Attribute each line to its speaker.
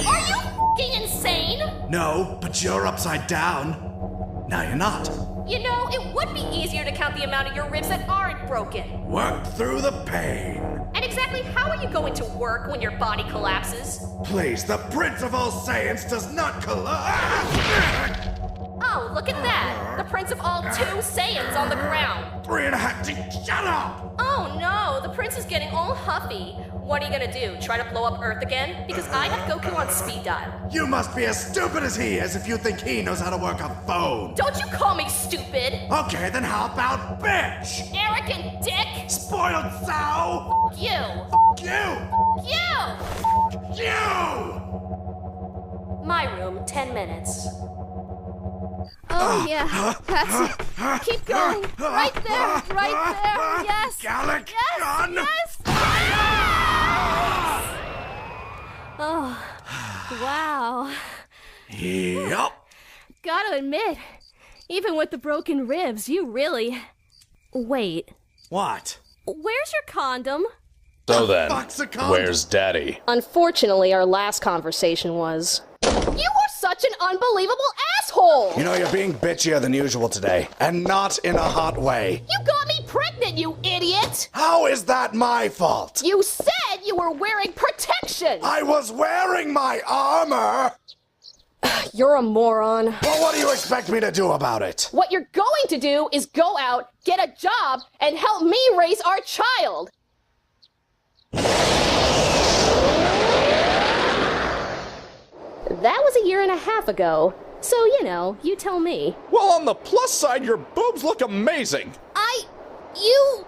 Speaker 1: Are you f***ing insane?
Speaker 2: No, but you're upside down. Now you're not.
Speaker 1: You know, it would be easier to count the amount of your ribs that aren't broken.
Speaker 2: Work through the pain.
Speaker 1: And exactly how are you going to work when your body collapses?
Speaker 2: Please, the Prince of all Saiyans does not collapse.
Speaker 1: Oh, look at that! The Prince of all 2 Saiyans on the ground.
Speaker 2: 3.5 shut up!
Speaker 1: Oh no, the Prince is getting all huffy. What are you gonna do, try to blow up Earth again? Because I have Goku on speed dial.
Speaker 2: You must be as stupid as he is if you think he knows how to work a phone.
Speaker 1: Don't you call me stupid!
Speaker 2: Okay, then how about bitch?
Speaker 1: Arrogant dick!
Speaker 2: Spoiled sow!
Speaker 1: You!
Speaker 2: You!
Speaker 1: You!
Speaker 2: You!
Speaker 1: My room, 10 minutes. Oh yeah, that's it. Keep going. Right there, right there. Yes.
Speaker 2: Gallic
Speaker 1: Yes.
Speaker 2: gun!
Speaker 1: Yes. Oh, wow.
Speaker 2: Yup.
Speaker 1: Gotta admit, even with the broken ribs, you really... Wait,
Speaker 2: What?
Speaker 1: where's your condom?
Speaker 3: So then,
Speaker 2: fuck's a condom?
Speaker 3: where's Daddy?
Speaker 1: Unfortunately, our last conversation was... You are such an unbelievable asshole!
Speaker 2: You know, you're being bitchier than usual today, and not in a hot way.
Speaker 1: You got me pregnant, you idiot!
Speaker 2: How is that my fault?
Speaker 1: You said you were wearing protection!
Speaker 2: I was wearing my armor!
Speaker 1: You're a moron.
Speaker 2: Well, what do you expect me to do about it?
Speaker 1: What you're going to do is go out, get a job, and help me raise our child! That was 1.5 years ago. So, you know, you tell me.
Speaker 3: Well, on the plus side, your boobs look amazing.
Speaker 1: You...